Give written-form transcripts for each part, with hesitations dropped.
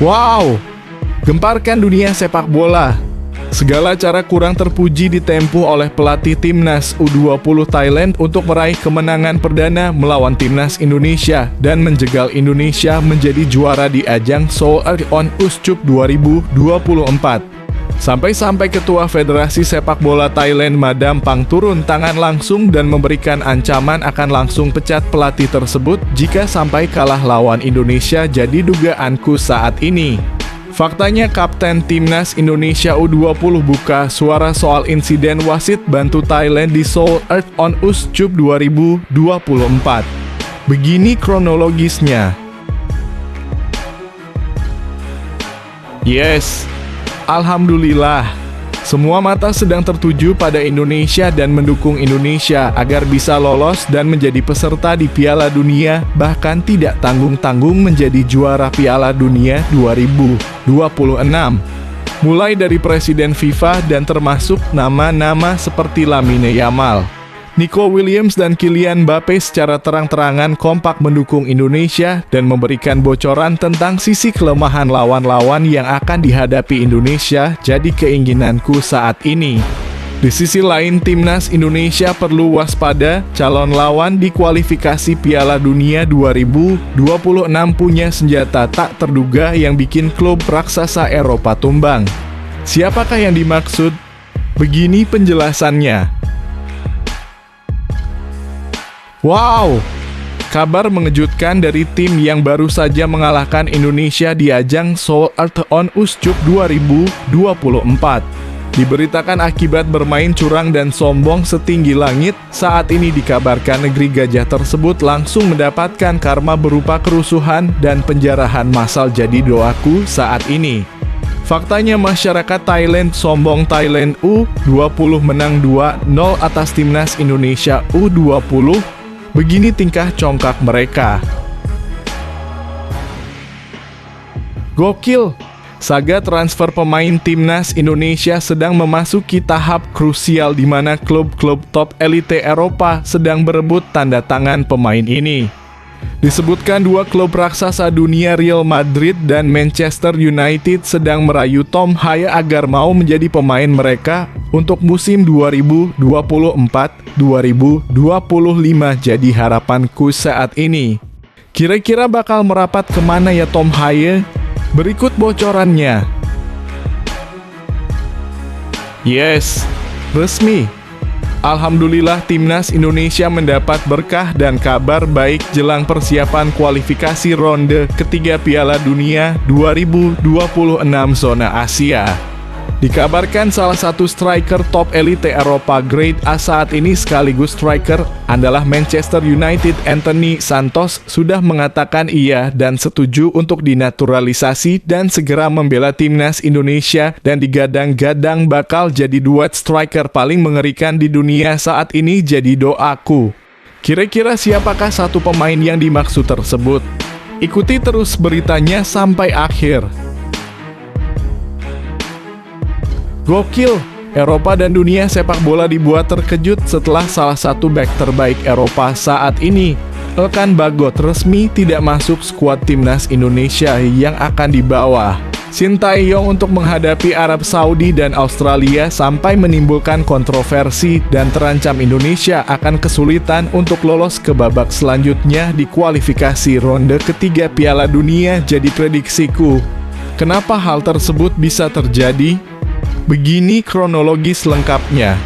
Wow, gemparkan dunia sepak bola. Segala cara kurang terpuji ditempuh oleh pelatih timnas U20 Thailand untuk meraih kemenangan perdana melawan timnas Indonesia dan menjegal Indonesia menjadi juara di ajang Seoul On Us-Cup 2024. Sampai-sampai Ketua Federasi Sepak Bola Thailand Madam Pang turun tangan langsung dan memberikan ancaman akan langsung pecat pelatih tersebut jika sampai kalah lawan Indonesia, jadi dugaanku saat ini. Faktanya Kapten Timnas Indonesia U20 buka suara soal insiden wasit bantu Thailand di Seoul On Us-Cup 2024. Begini kronologisnya. Yes, alhamdulillah. Semua mata sedang tertuju pada Indonesia dan mendukung Indonesia agar bisa lolos dan menjadi peserta di Piala Dunia, bahkan tidak tanggung-tanggung menjadi juara Piala Dunia 2026. Mulai dari Presiden FIFA dan termasuk nama-nama seperti Lamine Yamal, Nico Williams dan Kylian Mbappe secara terang-terangan kompak mendukung Indonesia dan memberikan bocoran tentang sisi kelemahan lawan-lawan yang akan dihadapi Indonesia, jadi keinginanku saat ini. Di sisi lain, timnas Indonesia perlu waspada, calon lawan di kualifikasi Piala Dunia 2026 punya senjata tak terduga yang bikin klub raksasa Eropa tumbang. Siapakah yang dimaksud? Begini penjelasannya. Wow, kabar mengejutkan dari tim yang baru saja mengalahkan Indonesia di ajang Seoul On Us-Cup 2024. Diberitakan akibat bermain curang dan sombong setinggi langit, saat ini dikabarkan negeri gajah tersebut langsung mendapatkan karma berupa kerusuhan dan penjarahan massal, jadi doaku saat ini. Faktanya masyarakat Thailand sombong. Thailand U20 menang 2-0 atas timnas Indonesia U20. Begini tingkah congkak mereka. Gokil! Saga transfer pemain timnas Indonesia sedang memasuki tahap krusial di mana klub-klub top elite Eropa sedang berebut tanda tangan pemain ini. Disebutkan dua klub raksasa dunia Real Madrid dan Manchester United sedang merayu Tom Haye agar mau menjadi pemain mereka untuk musim 2024-2025. Jadi harapanku saat ini, kira-kira bakal merapat kemana ya Tom Haye? Berikut bocorannya. Yes, resmi. Alhamdulillah timnas Indonesia mendapat berkah dan kabar baik jelang persiapan kualifikasi ronde ketiga Piala Dunia 2026 zona Asia. Dikabarkan salah satu striker top elite Eropa Grade A saat ini sekaligus striker andalah Manchester United Anthony Santos sudah mengatakan iya dan setuju untuk dinaturalisasi dan segera membela timnas Indonesia, dan digadang-gadang bakal jadi duet striker paling mengerikan di dunia saat ini, jadi doaku. Kira-kira siapakah satu pemain yang dimaksud tersebut? Ikuti terus beritanya sampai akhir. Gokil, Eropa dan dunia sepak bola dibuat terkejut setelah salah satu bek terbaik Eropa saat ini, Ilkan Bagot, resmi tidak masuk skuad timnas Indonesia yang akan dibawa Sintayong untuk menghadapi Arab Saudi dan Australia, sampai menimbulkan kontroversi dan terancam Indonesia akan kesulitan untuk lolos ke babak selanjutnya di kualifikasi ronde ketiga Piala Dunia. Jadi prediksiku, kenapa hal tersebut bisa terjadi? Begini kronologis lengkapnya.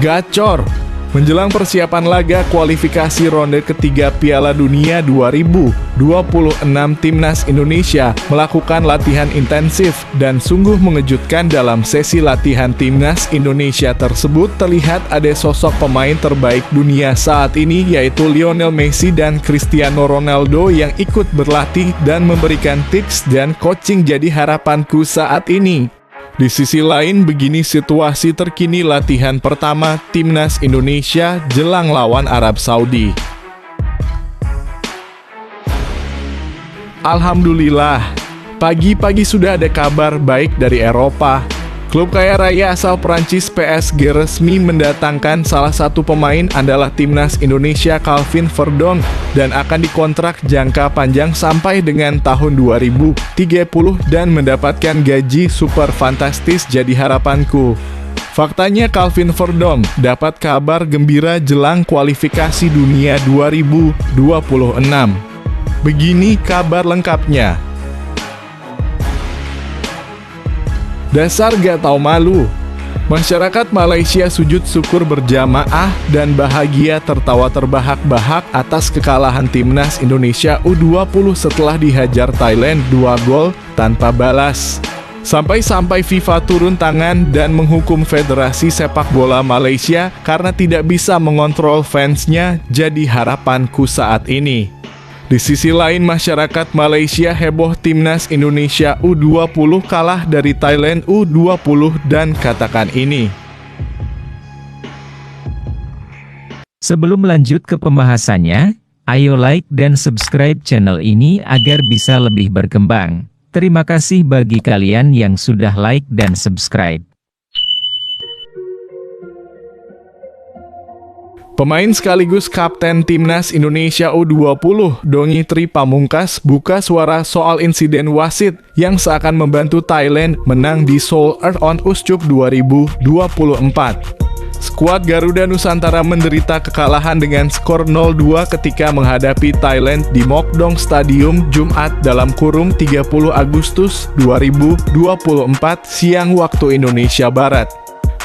Gacor! Menjelang persiapan laga kualifikasi ronde ketiga Piala Dunia 2026, timnas Indonesia melakukan latihan intensif dan sungguh mengejutkan. Dalam sesi latihan timnas Indonesia tersebut terlihat ada sosok pemain terbaik dunia saat ini, yaitu Lionel Messi dan Cristiano Ronaldo yang ikut berlatih dan memberikan tips dan coaching, jadi harapanku saat ini. Di sisi lain, begini situasi terkini latihan pertama timnas Indonesia jelang lawan Arab Saudi. Alhamdulillah, pagi-pagi sudah ada kabar baik dari Eropa. Klub kaya raya asal Prancis PSG resmi mendatangkan salah satu pemain andalan timnas Indonesia Calvin Verdong dan akan dikontrak jangka panjang sampai dengan tahun 2030 dan mendapatkan gaji super fantastis jadi harapanku. Faktanya Calvin Verdong dapat kabar gembira jelang kualifikasi dunia 2026. Begini kabar lengkapnya. Dasar gak tahu malu. Masyarakat Malaysia sujud syukur berjamaah dan bahagia tertawa terbahak-bahak atas kekalahan timnas Indonesia U20 setelah dihajar Thailand 2 gol tanpa balas. Sampai-sampai FIFA turun tangan dan menghukum Federasi Sepak Bola Malaysia karena tidak bisa mengontrol fansnya, jadi harapanku saat ini. Di sisi lain, masyarakat Malaysia heboh timnas Indonesia U20 kalah dari Thailand U20 dan katakan ini. Sebelum lanjut ke pembahasannya, ayo like dan subscribe channel ini agar bisa lebih berkembang. Terima kasih bagi kalian yang sudah like dan subscribe. Pemain sekaligus kapten timnas Indonesia U20, Donny Tri Pamungkas buka suara soal insiden wasit yang seakan membantu Thailand menang di Seoul Earth on Uscup 2024. Skuad Garuda Nusantara menderita kekalahan dengan skor 0-2 ketika menghadapi Thailand di Mokdong Stadium Jumat (30 Agustus 2024) siang waktu Indonesia Barat.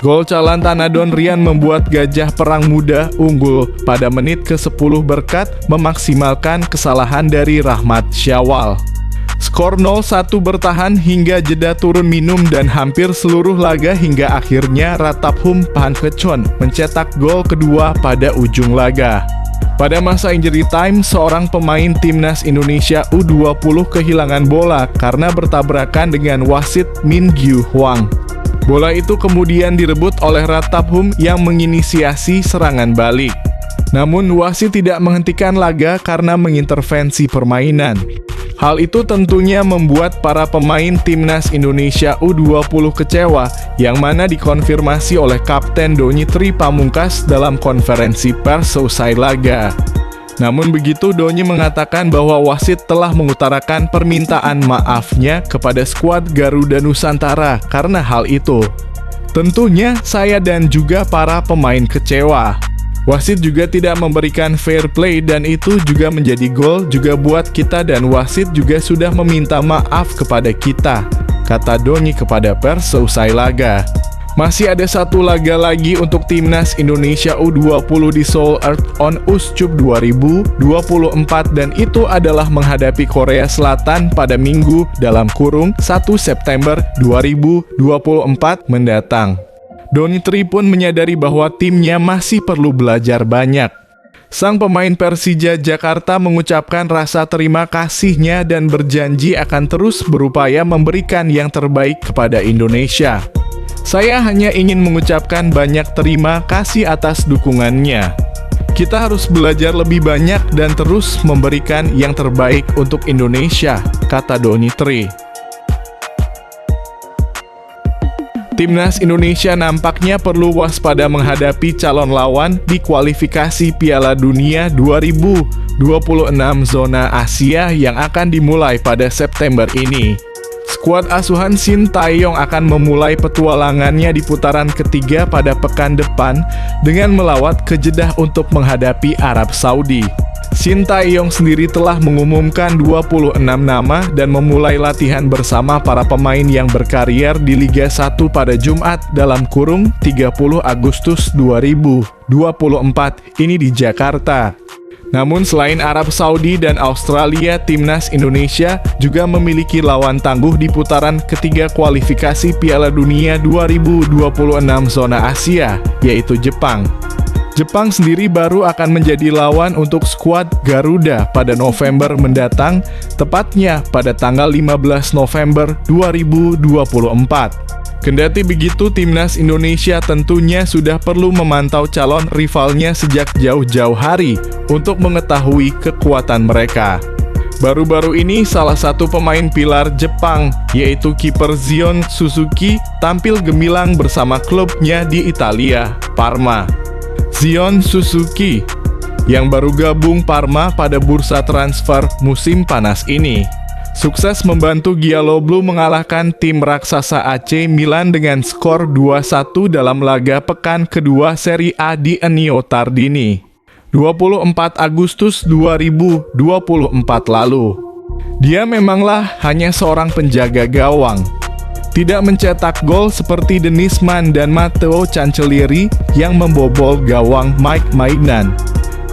Gol Calantan Adon Rian membuat Gajah Perang Muda unggul pada menit ke-10 berkat memaksimalkan kesalahan dari Rahmat Syawal. Skor 0-1 bertahan hingga jeda turun minum dan hampir seluruh laga hingga akhirnya Rataphum Phankechon mencetak gol kedua pada ujung laga. Pada masa injury time, seorang pemain timnas Indonesia U20 kehilangan bola karena bertabrakan dengan wasit Min Gyu Hwang. Bola itu kemudian direbut oleh Rataphum yang menginisiasi serangan balik. Namun wasit tidak menghentikan laga karena mengintervensi permainan. Hal itu tentunya membuat para pemain timnas Indonesia U20 kecewa, yang mana dikonfirmasi oleh Kapten Donny Tri Pamungkas dalam konferensi pers seusai laga. Namun begitu, Donny mengatakan bahwa wasit telah mengutarakan permintaan maafnya kepada skuad Garuda Nusantara karena hal itu. Tentunya saya dan juga para pemain kecewa. Wasit juga tidak memberikan fair play dan itu juga menjadi gol juga buat kita dan wasit juga sudah meminta maaf kepada kita, kata Donny kepada pers seusai laga. Masih ada satu laga lagi untuk timnas Indonesia U20 di Seoul Earth on Uscup 2024 dan itu adalah menghadapi Korea Selatan pada Minggu (1 September 2024) mendatang. Donny Tri pun menyadari bahwa timnya masih perlu belajar banyak. Sang pemain Persija Jakarta mengucapkan rasa terima kasihnya dan berjanji akan terus berupaya memberikan yang terbaik kepada Indonesia. Saya hanya ingin mengucapkan banyak terima kasih atas dukungannya. Kita harus belajar lebih banyak dan terus memberikan yang terbaik untuk Indonesia, kata Donny Tri. Timnas Indonesia nampaknya perlu waspada menghadapi calon lawan di kualifikasi Piala Dunia 2026 zona Asia yang akan dimulai pada September ini. Skuad asuhan Shin Tae-yong akan memulai petualangannya di putaran ketiga pada pekan depan dengan melawat ke Jeddah untuk menghadapi Arab Saudi. Shin Tae-yong sendiri telah mengumumkan 26 nama dan memulai latihan bersama para pemain yang berkarier di Liga 1 pada Jumat (30 Agustus 2024) ini di Jakarta. Namun selain Arab Saudi dan Australia, timnas Indonesia juga memiliki lawan tangguh di putaran ketiga kualifikasi Piala Dunia 2026 zona Asia, yaitu Jepang. Jepang sendiri baru akan menjadi lawan untuk skuad Garuda pada November mendatang, tepatnya pada tanggal 15 November 2024. Kendati begitu, timnas Indonesia tentunya sudah perlu memantau calon rivalnya sejak jauh-jauh hari untuk mengetahui kekuatan mereka. Baru-baru ini salah satu pemain pilar Jepang, yaitu kiper Zion Suzuki, tampil gemilang bersama klubnya di Italia, Parma. Zion Suzuki, yang baru gabung Parma pada bursa transfer musim panas ini, sukses membantu Gialloblu mengalahkan tim raksasa AC Milan dengan skor 2-1 dalam laga pekan kedua Serie A di Ennio Tardini, 24 Agustus 2024 lalu. Dia memanglah hanya seorang penjaga gawang. Tidak mencetak gol seperti Denis Mann dan Matteo Cancellieri yang membobol gawang Mike Maignan.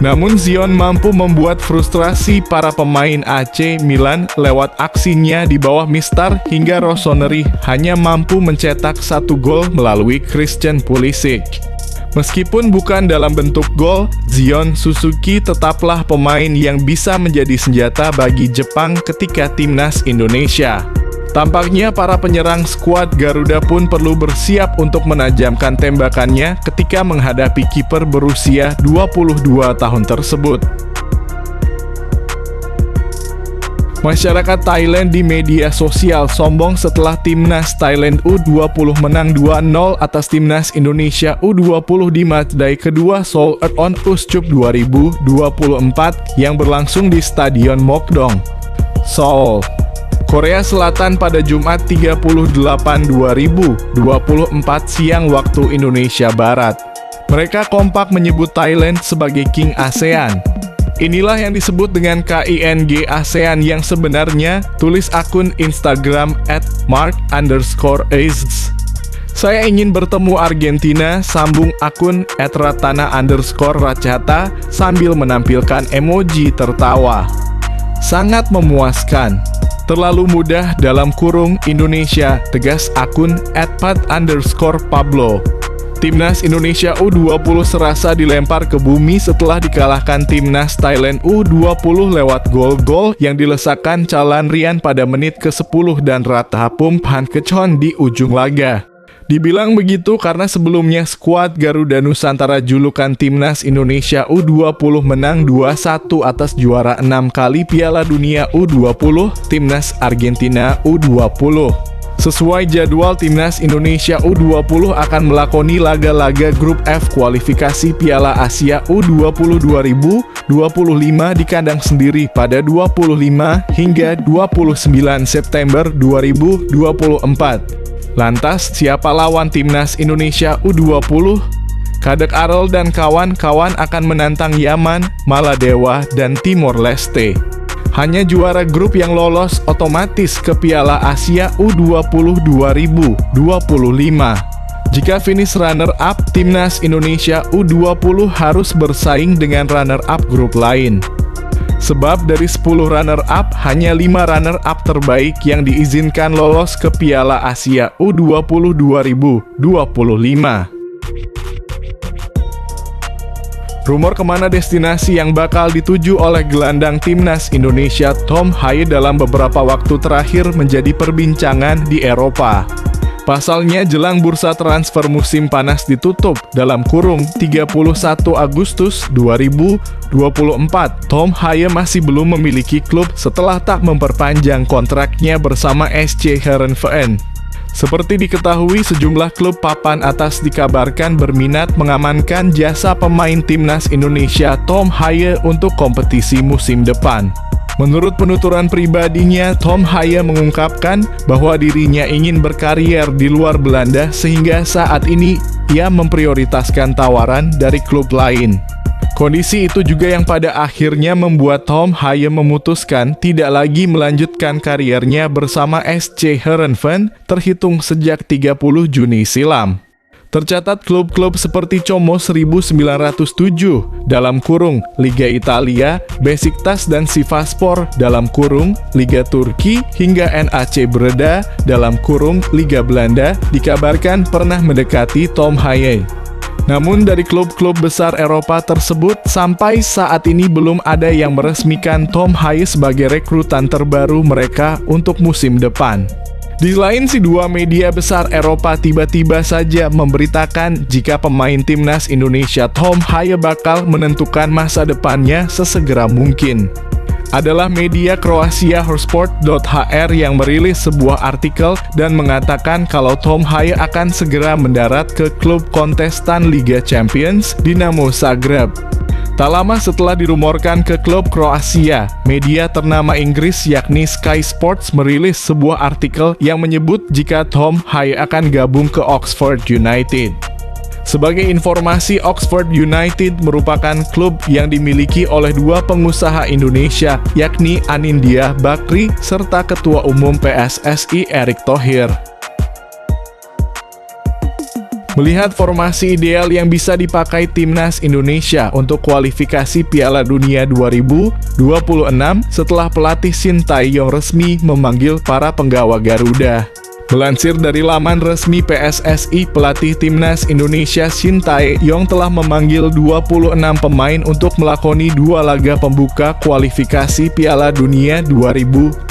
Namun Zion mampu membuat frustrasi para pemain AC Milan lewat aksinya di bawah Mister hingga Rossoneri hanya mampu mencetak 1 gol melalui Christian Pulisic. Meskipun bukan dalam bentuk gol, Zion Suzuki tetaplah pemain yang bisa menjadi senjata bagi Jepang ketika timnas Indonesia. Tampaknya para penyerang skuad Garuda pun perlu bersiap untuk menajamkan tembakannya ketika menghadapi kiper berusia 22 tahun tersebut. Masyarakat Thailand di media sosial sombong setelah timnas Thailand U20 menang 2-0 atas timnas Indonesia U20 di matchday kedua Seoul Earthon Uscup 2024 yang berlangsung di Stadion Mokdong, Seoul, Korea Selatan pada Jumat 30/8/2024 siang waktu Indonesia Barat. Mereka kompak menyebut Thailand sebagai King ASEAN. Inilah yang disebut dengan KING ASEAN yang sebenarnya, tulis akun Instagram @mark_azz. Saya ingin bertemu Argentina, sambung akun @ratana_rachata sambil menampilkan emoji tertawa. Sangat memuaskan. Terlalu mudah dalam kurung Indonesia, tegas akun @pat_pablo. Timnas Indonesia U20 serasa dilempar ke bumi setelah dikalahkan timnas Thailand U20 lewat gol-gol yang dilesakan Chalan Rian pada menit ke-10 dan Ratthapum Phankechon di ujung laga. Dibilang begitu karena sebelumnya skuad Garuda Nusantara julukan timnas Indonesia U20 menang 2-1 atas juara 6 kali Piala Dunia U20, timnas Argentina U20. Sesuai jadwal, timnas Indonesia U20 akan melakoni laga-laga grup F kualifikasi Piala Asia U20 2025 di kandang sendiri pada 25 hingga 29 September 2024. Lantas, siapa lawan timnas Indonesia U20? Kadek Arel dan kawan-kawan akan menantang Yaman, Maladewa, dan Timor Leste. Hanya juara grup yang lolos otomatis ke Piala Asia U20 2025. Jika finish runner-up, timnas Indonesia U20 harus bersaing dengan runner-up grup lain. Sebab dari 10 runner-up, hanya 5 runner-up terbaik yang diizinkan lolos ke Piala Asia U20 2025. Rumor kemana destinasi yang bakal dituju oleh gelandang timnas Indonesia Tom Haye dalam beberapa waktu terakhir menjadi perbincangan di Eropa. Pasalnya jelang bursa transfer musim panas ditutup dalam kurung 31 Agustus 2024, Tom Haye masih belum memiliki klub setelah tak memperpanjang kontraknya bersama SC Heerenveen. Seperti diketahui, sejumlah klub papan atas dikabarkan berminat mengamankan jasa pemain timnas Indonesia Tom Haye untuk kompetisi musim depan. Menurut penuturan pribadinya, Tom Haye mengungkapkan bahwa dirinya ingin berkarier di luar Belanda sehingga saat ini ia memprioritaskan tawaran dari klub lain. Kondisi itu juga yang pada akhirnya membuat Tom Haye memutuskan tidak lagi melanjutkan kariernya bersama SC Heerenveen terhitung sejak 30 Juni silam. Tercatat klub-klub seperti Como 1907 dalam kurung Liga Italia, Besiktas dan Sivasspor dalam kurung Liga Turki hingga NAC Breda dalam kurung Liga Belanda dikabarkan pernah mendekati Tom Haye. Namun dari klub-klub besar Eropa tersebut, sampai saat ini belum ada yang meresmikan Tom Haye sebagai rekrutan terbaru mereka untuk musim depan. Di lain si dua media besar Eropa tiba-tiba saja memberitakan jika pemain timnas Indonesia Tom Haye bakal menentukan masa depannya sesegera mungkin. adalah media Kroasia Hersport.hr yang merilis sebuah artikel dan mengatakan kalau Tom Haye akan segera mendarat ke klub kontestan Liga Champions, Dinamo Zagreb. Tak lama setelah dirumorkan ke klub Kroasia, media ternama Inggris yakni Sky Sports merilis sebuah artikel yang menyebut jika Tom Haye akan gabung ke Oxford United. Sebagai informasi, Oxford United merupakan klub yang dimiliki oleh dua pengusaha Indonesia, yakni Anindya Bakri serta Ketua Umum PSSI Erick Thohir. Melihat formasi ideal yang bisa dipakai timnas Indonesia untuk kualifikasi Piala Dunia 2026 setelah pelatih Sintayong resmi memanggil para penggawa Garuda. Melansir dari laman resmi PSSI, pelatih timnas Indonesia Sintayong telah memanggil 26 pemain untuk melakoni 2 laga pembuka kualifikasi Piala Dunia 2026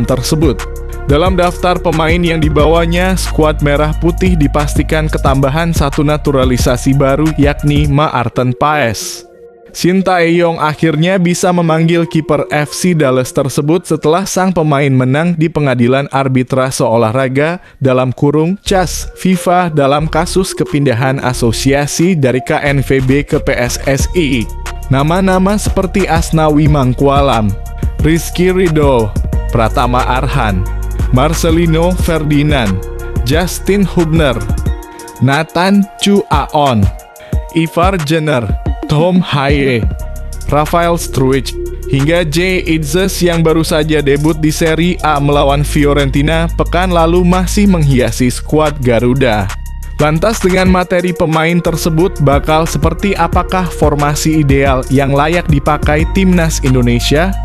tersebut. Dalam daftar pemain yang dibawanya, skuad Merah Putih dipastikan ketambahan satu naturalisasi baru yakni Maarten Paes. Sintayong akhirnya bisa memanggil kiper FC Dallas tersebut setelah sang pemain menang di pengadilan arbitrase olahraga (CAS) FIFA dalam kasus kepindahan asosiasi dari KNVB ke PSSI. Nama-nama seperti Asnawi Mangkualam, Rizky Ridho, Pratama Arhan, Marcelino Ferdinand, Justin Hubner, Nathan Chu Aon, Ivar Jenner, Tom Haye, Rafael Struijk, hingga Jay Itzes yang baru saja debut di Serie A melawan Fiorentina pekan lalu masih menghiasi skuad Garuda. Lantas dengan materi pemain tersebut bakal seperti apakah formasi ideal yang layak dipakai timnas Indonesia?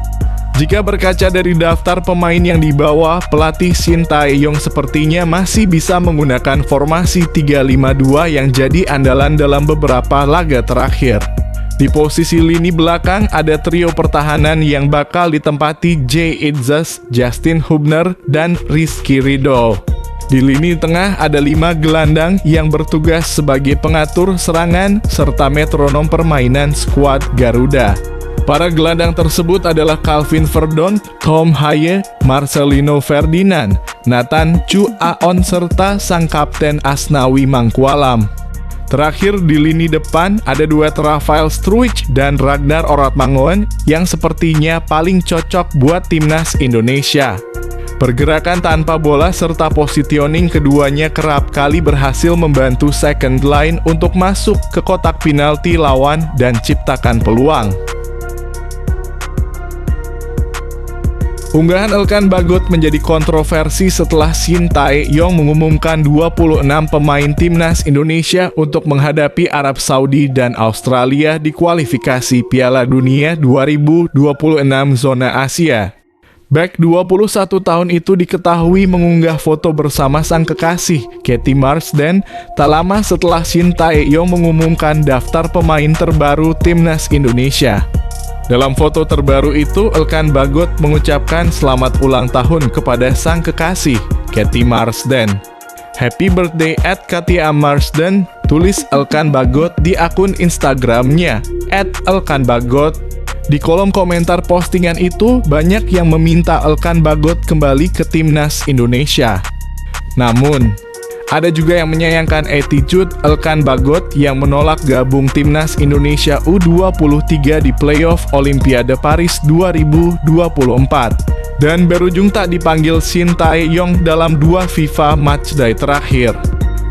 Jika berkaca dari daftar pemain yang dibawa, pelatih Sintayong sepertinya masih bisa menggunakan formasi 3-5-2 yang jadi andalan dalam beberapa laga terakhir. Di posisi lini belakang ada trio pertahanan yang bakal ditempati Jay Itzes, Justin Hubner, dan Rizky Ridho. Di lini tengah ada 5 gelandang yang bertugas sebagai pengatur serangan serta metronom permainan skuad Garuda. Para gelandang tersebut adalah Calvin Verdon, Tom Haye, Marcelino Ferdinand, Nathan Chu Aon, serta sang kapten Asnawi Mangkualam. Terakhir di lini depan ada duet Rafael Struijk dan Ragnar Oratmangoen yang sepertinya paling cocok buat timnas Indonesia. Pergerakan tanpa bola serta positioning keduanya kerap kali berhasil membantu second line untuk masuk ke kotak penalti lawan dan ciptakan peluang. Unggahan Elkan Bagot menjadi kontroversi setelah Sintayong mengumumkan 26 pemain timnas Indonesia untuk menghadapi Arab Saudi dan Australia di kualifikasi Piala Dunia 2026 zona Asia. Bek 21 tahun itu diketahui mengunggah foto bersama sang kekasih, Katie Marsden, tak lama setelah Sintayong mengumumkan daftar pemain terbaru timnas Indonesia. Dalam foto terbaru itu, Elkan Bagot mengucapkan selamat ulang tahun kepada sang kekasih, Katie Marsden. Happy birthday at Katia Marsden, tulis Elkan Bagot di akun Instagramnya, @elkanbagot. Di kolom komentar postingan itu, banyak yang meminta Elkan Bagot kembali ke timnas Indonesia. Namun, ada juga yang menyayangkan attitude Elkan Bagot yang menolak gabung timnas Indonesia U23 di playoff Olimpiade Paris 2024 dan berujung tak dipanggil Sintayong dalam 2 FIFA Matchday terakhir.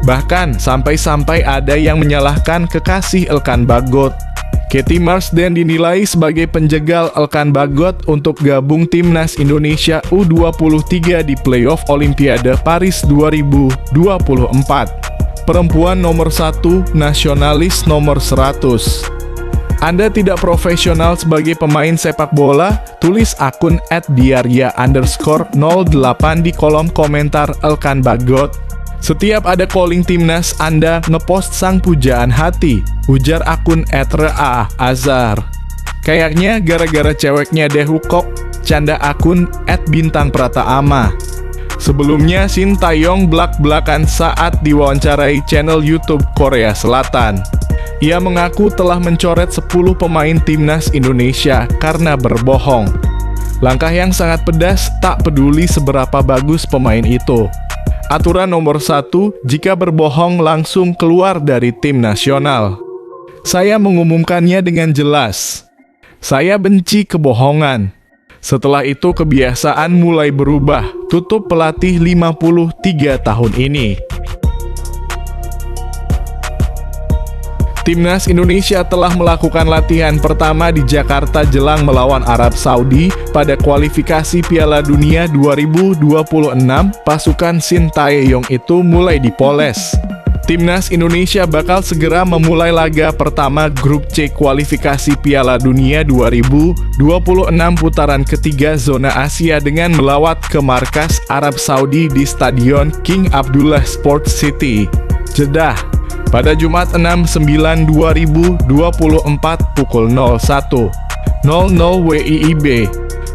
Bahkan sampai-sampai ada yang menyalahkan kekasih Elkan Bagot. Katie Marsden dinilai sebagai penjegal Elkan Bagot untuk gabung timnas Indonesia U23 di playoff Olimpiade Paris 2024. Perempuan nomor 1, nasionalis nomor 100. Anda tidak profesional sebagai pemain sepak bola? Tulis akun @diarya_08 di kolom komentar Elkan Bagot. Setiap ada calling timnas, Anda ngepost sang pujaan hati, ujar akun @rea_azhar. Kayaknya gara-gara ceweknya deh hukok, canda akun @bintangprataama. Sebelumnya, Shin Tae-yong belak-belakan saat diwawancarai channel YouTube Korea Selatan. Ia mengaku telah mencoret 10 pemain timnas Indonesia karena berbohong. Langkah yang sangat pedas, tak peduli seberapa bagus pemain itu. Aturan nomor 1, jika berbohong langsung keluar dari tim nasional. Saya mengumumkannya dengan jelas. Saya benci kebohongan. Setelah itu kebiasaan mulai berubah, tutup pelatih 53 tahun ini. Timnas Indonesia telah melakukan latihan pertama di Jakarta jelang melawan Arab Saudi pada kualifikasi Piala Dunia 2026. Pasukan Shin Tae-yong itu mulai dipoles. Timnas Indonesia bakal segera memulai laga pertama grup C kualifikasi Piala Dunia 2026 putaran ketiga zona Asia dengan melawat ke markas Arab Saudi di Stadion King Abdullah Sports City, Jeddah, pada Jumat 6/9/2024 pukul 01.00 WIB.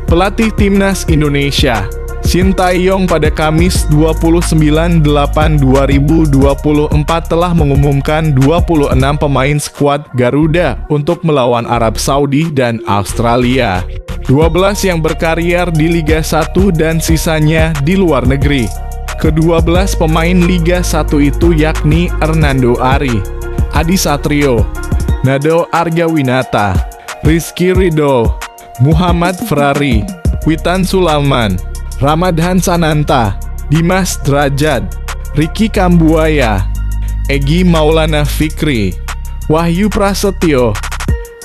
Pelatih Timnas Indonesia Shin Tae-yong pada Kamis 29/8/2024 telah mengumumkan 26 pemain skuad Garuda untuk melawan Arab Saudi dan Australia. 12 yang berkarier di Liga 1 dan sisanya di luar negeri. Ke-12 pemain Liga 1 itu yakni Hernando Ari, Adi Satrio, Nado Argawinata, Rizky Ridho, Muhammad Ferrari, Witan Sulaiman, Ramadhan Sananta, Dimas Drajat, Ricky Kambuaya, Egy Maulana Fikri, Wahyu Prasetyo,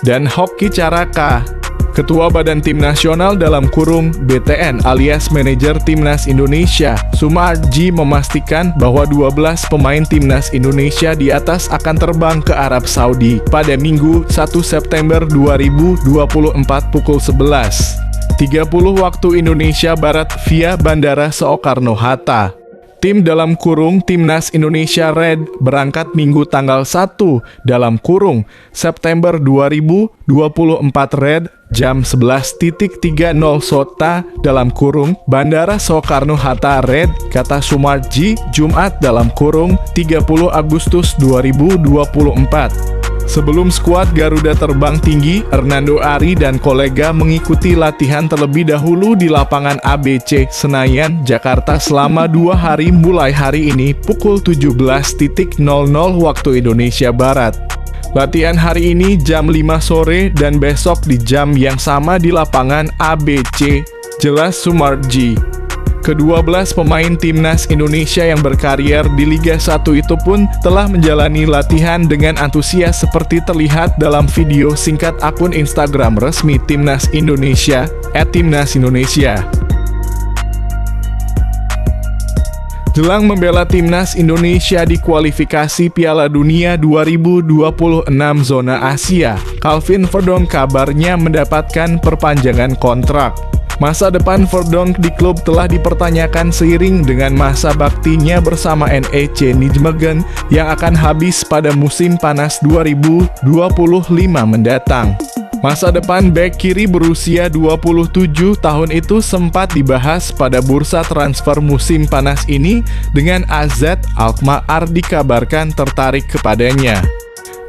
dan Hoki Caraka. Ketua Badan Tim Nasional dalam kurung BTN alias Manajer Timnas Indonesia, Sumarji memastikan bahwa 12 pemain Timnas Indonesia di atas akan terbang ke Arab Saudi pada Minggu 1 September 2024 pukul 11.30 waktu Indonesia Barat via Bandara Soekarno-Hatta. Tim dalam kurung Timnas Indonesia Red berangkat Minggu tanggal 1 dalam kurung September 2024 Red jam 11.30 SOTA dalam kurung Bandara Soekarno-Hatta Red, kata Sumarji, Jumat dalam kurung 30 Agustus 2024. Sebelum skuad Garuda terbang tinggi, Hernando Ari dan kolega mengikuti latihan terlebih dahulu di lapangan ABC Senayan, Jakarta selama 2 hari mulai hari ini pukul 17.00 waktu Indonesia Barat. Latihan hari ini jam 5 sore dan besok di jam yang sama di lapangan ABC, jelas Sumarji. Ke-12 pemain Timnas Indonesia yang berkarier di Liga 1 itu pun telah menjalani latihan dengan antusias seperti terlihat dalam video singkat akun Instagram resmi Timnas Indonesia @timnasindonesia. Jelang membela Timnas Indonesia di kualifikasi Piala Dunia 2026 zona Asia, Calvin Verdonk kabarnya mendapatkan perpanjangan kontrak. Masa depan Verdonk di klub telah dipertanyakan seiring dengan masa baktinya bersama NEC Nijmegen yang akan habis pada musim panas 2025 mendatang. Masa depan bek kiri berusia 27 tahun itu sempat dibahas pada bursa transfer musim panas ini dengan AZ Alkmaar dikabarkan tertarik kepadanya.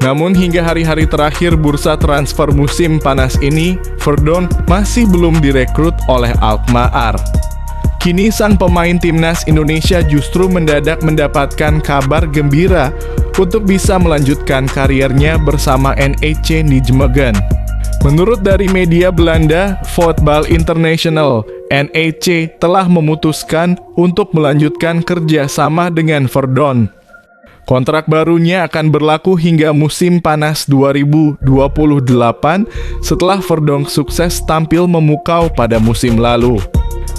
Namun hingga hari-hari terakhir bursa transfer musim panas ini, Verdonk masih belum direkrut oleh Alkmaar. Kini sang pemain Timnas Indonesia justru mendadak mendapatkan kabar gembira untuk bisa melanjutkan karirnya bersama NEC Nijmegen. Menurut dari media Belanda, Voetbal International, NEC telah memutuskan untuk melanjutkan kerjasama dengan Verdonk. Kontrak barunya akan berlaku hingga musim panas 2028 setelah Verdonk sukses tampil memukau pada musim lalu.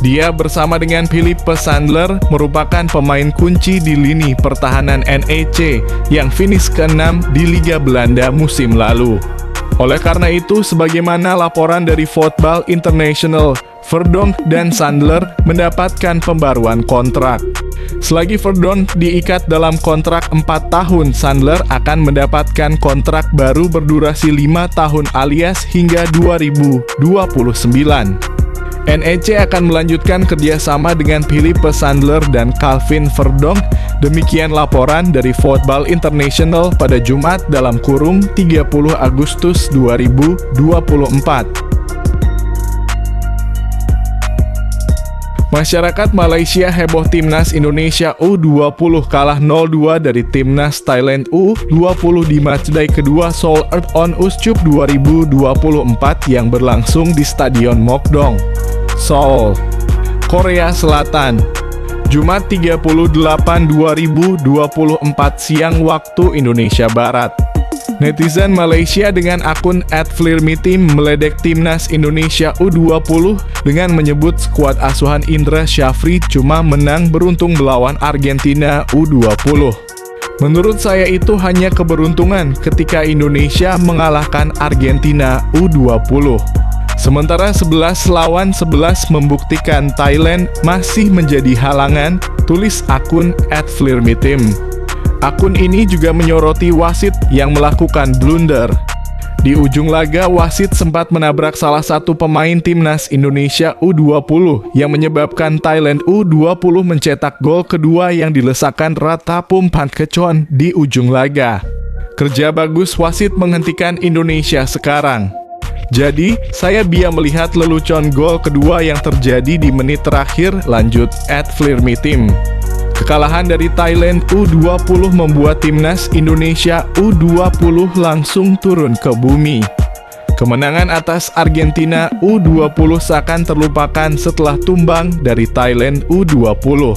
Dia bersama dengan Philippe Sandler merupakan pemain kunci di lini pertahanan NEC yang finish ke-6 di Liga Belanda musim lalu. Oleh karena itu, sebagaimana laporan dari Voetbal International, Verdonk dan Sandler mendapatkan pembaruan kontrak. Selagi Verdonk diikat dalam kontrak 4 tahun, Sandler akan mendapatkan kontrak baru berdurasi 5 tahun alias hingga 2029. NEC akan melanjutkan kerjasama dengan Philippe Sandler dan Calvin Verdonk. Demikian laporan dari Football International pada Jumat dalam kurung 30 Agustus 2024. Masyarakat Malaysia heboh Timnas Indonesia U20 kalah 0-2 dari Timnas Thailand U20 di matchday kedua Seoul Earth-on Ushcup 2024 yang berlangsung di Stadion Mokdong, Seoul, Korea Selatan. Jumat 30/8/2024 siang waktu Indonesia Barat. Netizen Malaysia dengan akun @FleerMeTeam meledek Timnas Indonesia U20 dengan menyebut skuad asuhan Indra Syafri cuma menang beruntung melawan Argentina U20. Menurut saya itu hanya keberuntungan ketika Indonesia mengalahkan Argentina U20. Sementara 11 lawan 11 membuktikan Thailand masih menjadi halangan, tulis akun @FleerMeTeam. Akun ini juga menyoroti wasit yang melakukan blunder. Di ujung laga, wasit sempat menabrak salah satu pemain Timnas Indonesia U20 yang menyebabkan Thailand U20 mencetak gol kedua yang dilesakan Ratapum Pankechon di ujung laga. Kerja bagus wasit menghentikan Indonesia sekarang. Jadi, saya biar melihat lelucon gol kedua yang terjadi di menit terakhir, lanjut @FleerMeTeam. Kekalahan dari Thailand U20 membuat Timnas Indonesia U20 langsung turun ke bumi. Kemenangan atas Argentina U20 seakan terlupakan setelah tumbang dari Thailand U20.